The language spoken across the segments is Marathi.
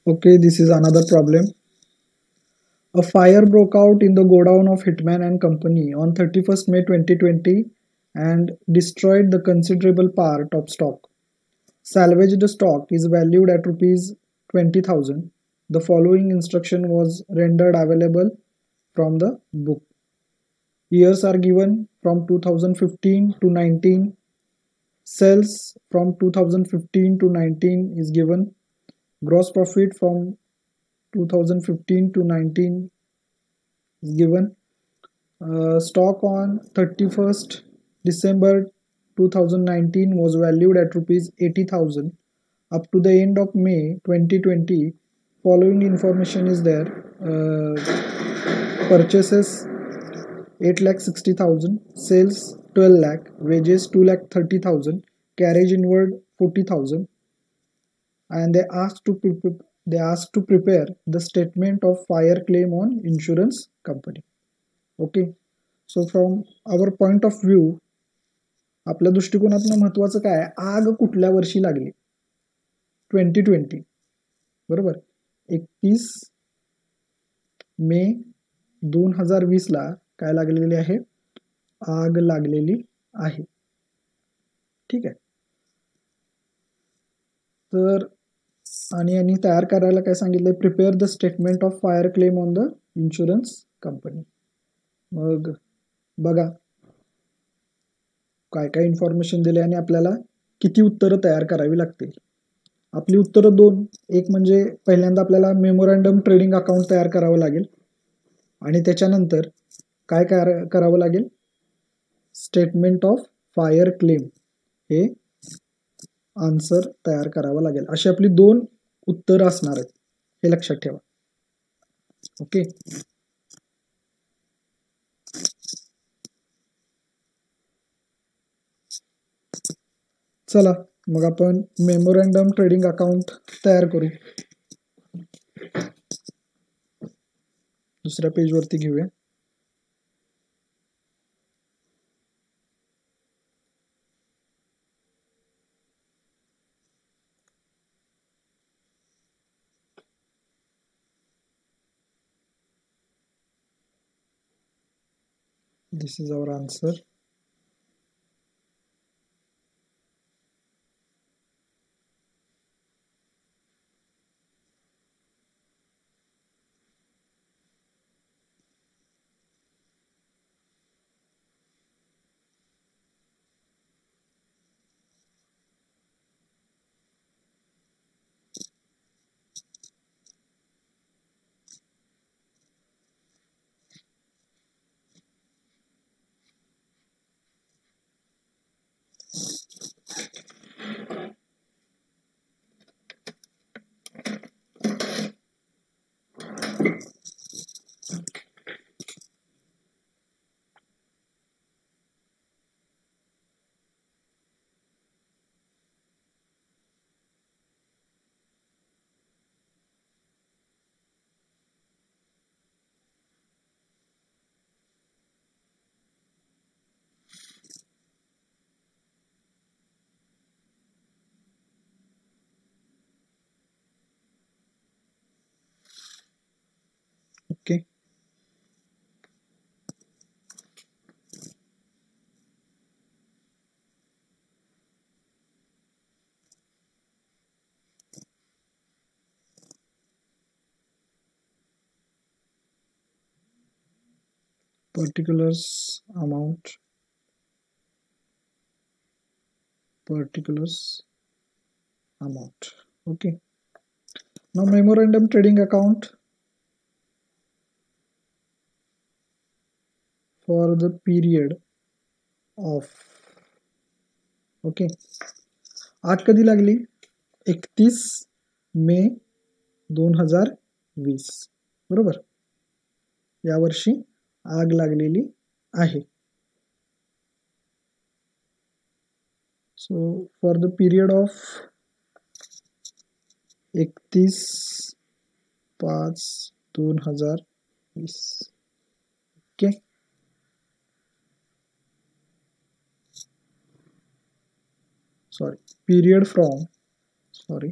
Okay, this is another problem. A fire broke out in the godown of Hitman and Company on 31st May 2020 and destroyed the considerable part of stock. Salvaged stock is valued at rupees 20,000. The following instruction was rendered available from the book. Years are given from 2015 to 19. Sales from 2015 to 19 is given. Gross profit from 2015 to 19 is given. Stock on 31st December 2019 was valued at rupees 80,000. Up to the end of May 2020, following information is there. Purchases 8 lakh 60,000, sales 12 lakh, wages 2 lakh 30,000, carriage inward 40,000, and they asked to prepare the statement of fire claim on insurance company. Okay, so from our point of view, आपल्या दृष्टिकोनातून महत्वाचं काय आहे, आग कुठल्या वर्षी लागली? 2020, बरोबर. 31 मे 2020 ला काय लागलेली आहे? आग लागलेली आहे. ठीक आहे. तर आणि तयार करायला काय सांगितलंय? Prepare the statement of fire claim on the insurance company. मग बघा काय काय इन्फॉर्मेशन दिले आणि आपल्याला किती उत्तरं तयार करावी लागतील. आपली उत्तरं दोन. एक म्हणजे पहिल्यांदा आपल्याला मेमोरँडम ट्रेडिंग अकाउंट तयार करावं लागेल आणि त्याच्यानंतर काय करावं लागेल? स्टेटमेंट ऑफ फायर क्लेम हे आन्सर तयार करावं लागेल. अशी आपली दोन उत्तरं असणार आहेत, हे लक्षात ठेवा. ओके, चला मग आपण मेमोरँडम ट्रेडिंग अकाउंट तयार करू. दुसऱ्या पेजवरती घेऊया. This is our answer. Okay. Particulars amount, particulars amount. Okay, now memorandum trading account for the period of. Okay, आग कधी लागली? 31 मे 2020, बरोबर. यावर्षी आग लागलेली आहे. So for the period of 31/5/2020. Okay, sorry, period from, sorry,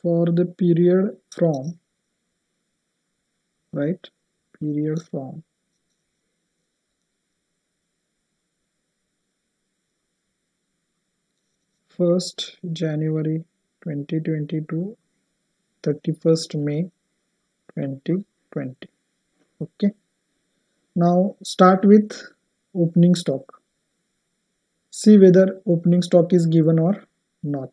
for the period from, right, period from 1st January 2020 to 31st May 2020. Okay, now start with opening stock. See whether opening stock is given or not.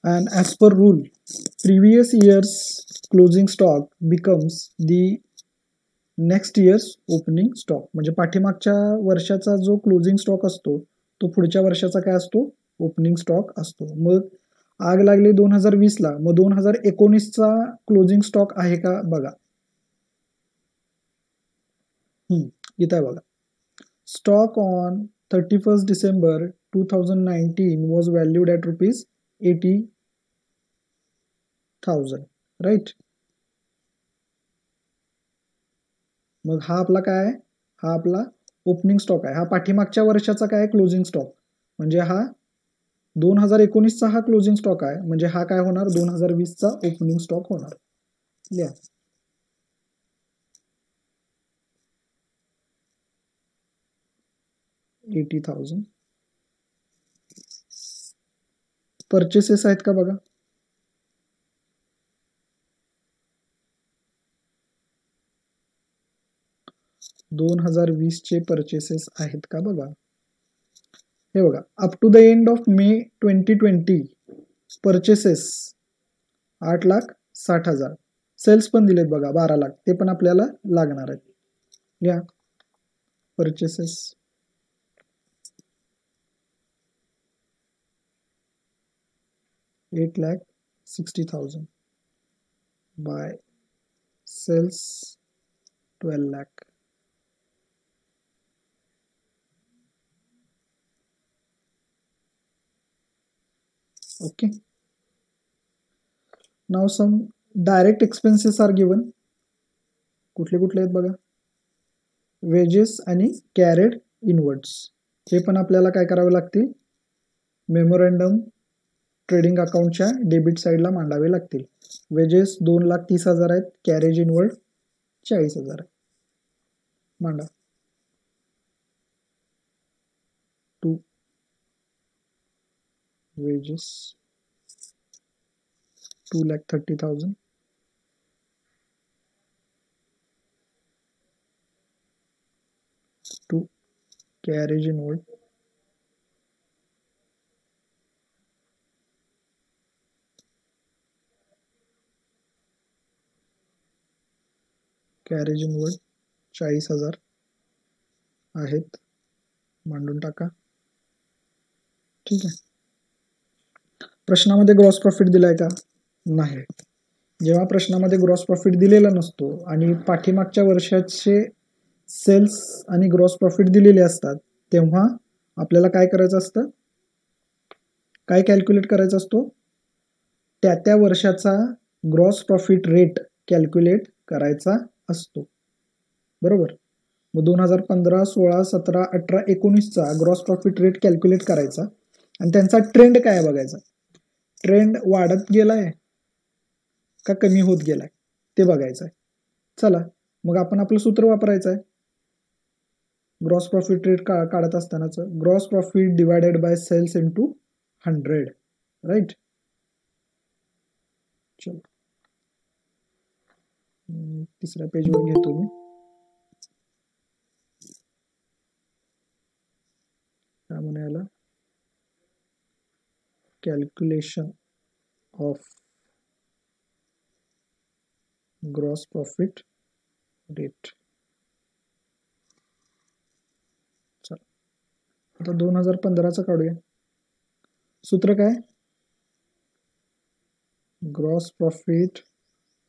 And as per rule, previous year's closing stock becomes the next years opening stock. म्हणजे पाठीमागच्या वर्षाचा जो क्लोजिंग स्टॉक असतो तो पुढच्या वर्षाचा काय असतो, ओपनिंग स्टॉक असतो. मग आग लागली 2020 ला, मग 2019 चा क्लोजिंग स्टॉक आहे का बघा. इथं आहे बघा. Stock on 31st December 2019 was valued at ₹80,000, right. मग हा आपला काय आहे, हा आपला ओपनिंग स्टॉक आहे. हा पाठीमागच्या वर्षाचा काय क्लोजिंग स्टॉक, म्हणजे हा 2019 चा हा क्लोजिंग स्टॉक आहे. म्हणजे हा काय होणार, 2020 चा ओपनिंग स्टॉक होणार. लिहा. $80,000. परचेसेस आहेत का बघा. चे परचेसेस आहेत का बघा. हे बघा, up to the end of May 2020 purchases 8,60,000. Sales पण दिलेत बघा 12 लाख, ते पण आपल्याला लागणार आहेत. या purchases $8,60,000 bye cells 12 lakh. Okay, now some direct expenses are given. कुठले कुठले आहेत बघा. वेजेस आणि कॅरेड इनवर्ड्स, हे पण आपल्याला काय करावे लागतील, मेमोरंडम ट्रेडिंग अकाउंटच्या डेबिट साईडला मांडावे लागतील. वेजेस 2,30,000 आहेत, कॅरेज इनवर्ड 40,000 आहे. मांडा. 2 wages 2,30,000, 2 carriage inward, carriage inward 40,000 आहेत. मांडून टाका. ठीक आहे. प्रश्नामध्ये ग्रॉस प्रॉफिट दिलाय का, नाही. जेव्हा प्रश्नामध्ये ग्रॉस प्रॉफिट दिलेला नसतो आणि पाठीमागच्या वर्षाचे सेल्स आणि ग्रॉस प्रॉफिट दिलेले असतात, तेव्हा आपल्याला काय करायचं असतं, काय कॅल्क्युलेट करायचा असतो, त्या वर्षाचा ग्रॉस प्रॉफिट रेट कॅल्क्युलेट करायचा असतो. बरोबर. मग 2015, 16, 17, 18, 19चा ग्रॉस प्रॉफिट रेट कॅल्क्युलेट करायचा आणि त्यांचा ट्रेंड काय बघायचा. ट्रेंड वाढत गेलाय का कमी होत गेलाय ते बघायचं आहे. चला मग आपण आपलं सूत्र वापरायचं आहे. ग्रॉस प्रॉफिट रेट काढत असतानाच gross profit divided by sales into 100, right. चलो तिसऱ्या पेजवर घेतो मी. काय म्हणायला, calculation of gross profit rate. चला आता 2015चा काढूया. सूत्र काय, gross profit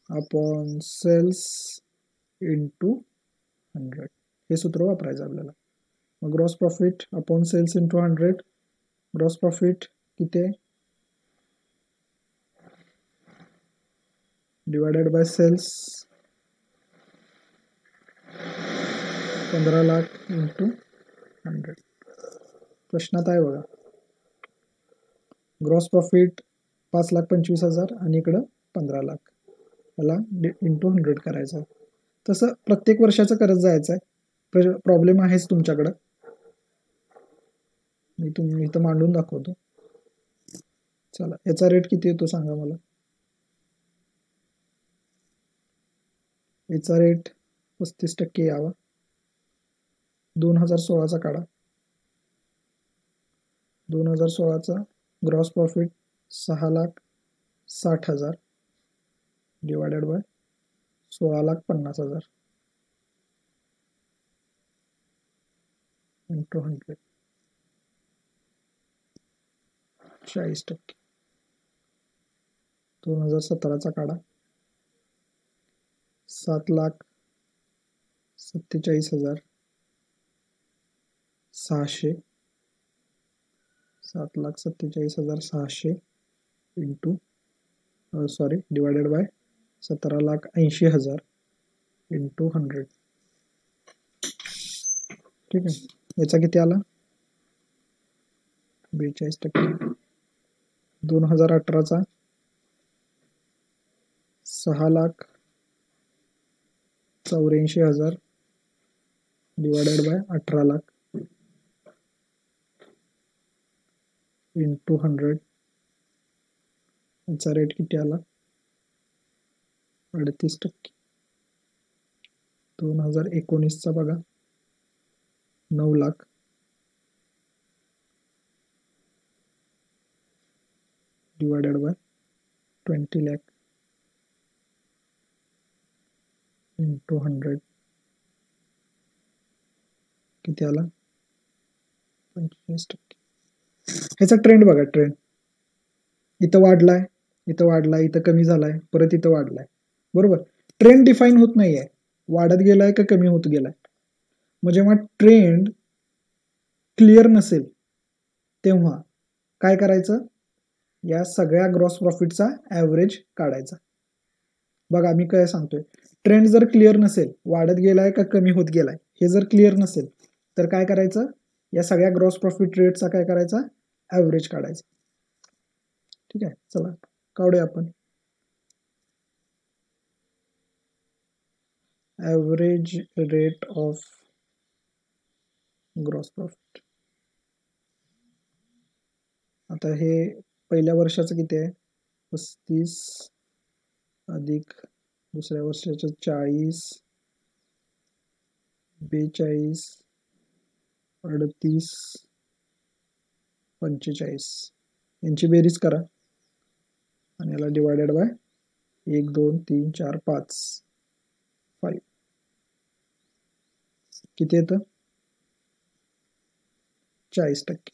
upon sales into 100, हे सूत्र वापरायचं आपल्याला. मग gross profit upon sales into 100, gross profit किती आहे, divided by sales 15 lakh into 100. प्रश्नात आहे बघा, ग्रॉस प्रॉफिट 5,25,000 आणि इकडं 15 लाख. याला इंटू 100 करायचं आहे. तसं प्रत्येक वर्षाचं करत जायचं आहे. प्रॉब्लेम आहेच तुमच्याकडं, मी इथं मांडून दाखवतो. चला, याचा रेट किती येतो सांगा मला. याचा रेट 35% यावा. 2016चा काढा. 2016चा gross profit 6,60,000 divided by 16,50,000 into 100, 40%. 2017चा काढा. 7,47,600 7,47,600 इंटू डिवायडेड बाय 17,80,000 इंटू 100. ठीक आहे, याचा किती आला? 42%. 2018चा 6,84,000 डिवायडेड बाय 18 लाख इंटू 100. याचा रेट किती आला? 38%. 2019चा बघा, 9 lakh divided by 20 lakh into 100. किती आला? 45%. ह्याचा ट्रेंड बघा. ट्रेंड इथं वाढलाय, इथं वाढलाय, इथं कमी झालाय, परत इथं वाढलाय. बरोबर, ट्रेंड डिफाईन होत नाहीये, वाढत गेलाय का कमी होत गेलाय. मग जेव्हा ट्रेंड क्लिअर नसेल तेव्हा काय करायचं? या सगळ्या ग्रॉस प्रॉफिटचा ॲव्हरेज काढायचा. बघा मी काय सांगतोय, ट्रेंड जर क्लिअर नसेल, वाढत गेलाय का कमी होत गेलाय हे जर क्लिअर नसेल तर काय करायचं? या सगळ्या ग्रॉस प्रॉफिट रेटचा काय करायचा? ॲव्हरेज काढायचा. ठीक आहे, चला काढूया आपण. Average rate of gross profit. आता हे पहिल्या वर्षाचं किती आहे? 35 अधिक दुसऱ्या वर्षाचं 40, 42, 38, 45 यांची बेरीज करा आणि याला डिवायडेड बाय 1, 2, 3, 4, 5 किती येतं? 40%.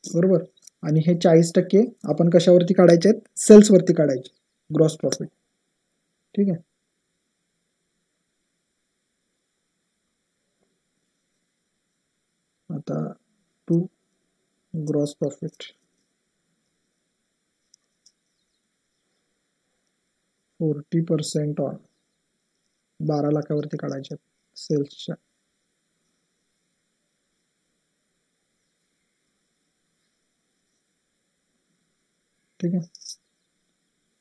बरोबर, आणि हे 40% आपण कशावरती काढायचे आहेत? सेल्स वरती काढायचे, ग्रॉस प्रॉफिट. ठीक आहे, आता टू ग्रॉस प्रॉफिट 40% ऑन 12 लाखावरती काढायचे सेल्सच्या. ठीक आहे,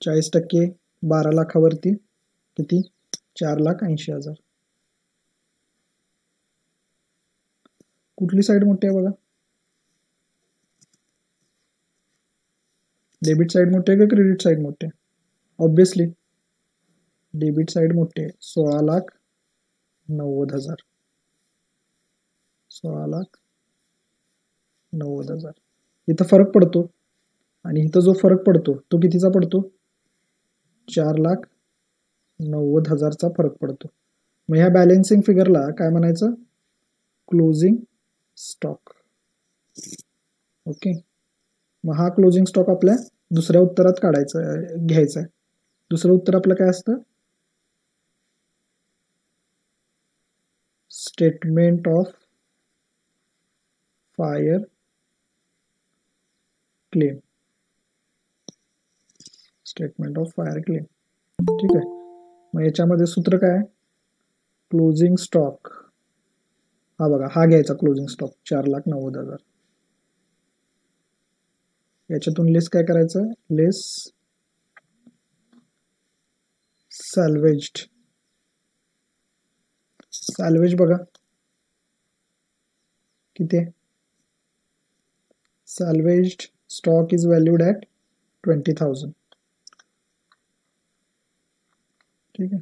40% 12 लाखावरती किती? 4,80,000. कुठली साईड मोठी आहे बघा? डेबिट साईड मोठी आहे का क्रेडिट साईड मोठी आहे? ऑब्विसली डेबिट साईड मोठी आहे. 16,90,000. 16,90,000. इथं फरक पडतो आणि इथं जो फरक पडतो तो कितीचा पडतो? 4,90,000चा फरक पडतो. मग ह्या बॅलेन्सिंग फिगरला काय म्हणायचं? Closing stock. ओके, मग हा क्लोजिंग स्टॉक आपल्या दुसऱ्या उत्तरात घ्यायचा आहे. दुसरं उत्तर आपलं काय असतं? Statement of fire claim. Statement of fire claim. ठीक आहे, मग याच्यामध्ये सूत्र काय आहे? क्लोजिंग स्टॉक हा बघा, हा घ्यायचा क्लोजिंग स्टॉक 4,90,000. याच्यातून लेस काय करायचं, लेस सॅल्वेज्ड. सॅल्वेज बघा किती आहे, salvaged stock is valued at 20,000. ठीक है,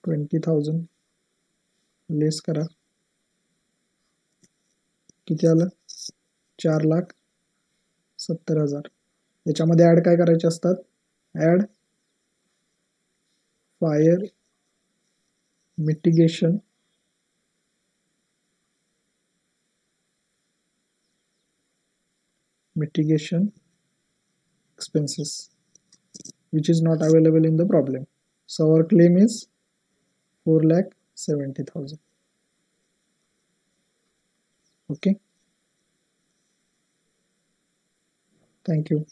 20,000 लेस करा, किती आलं, 4,70,000. याच्यामध्ये ऍड काय करायचे असतात, add fire mitigation expenses which is not available in the problem. So our claim is 4,70,000. Okay, thank you.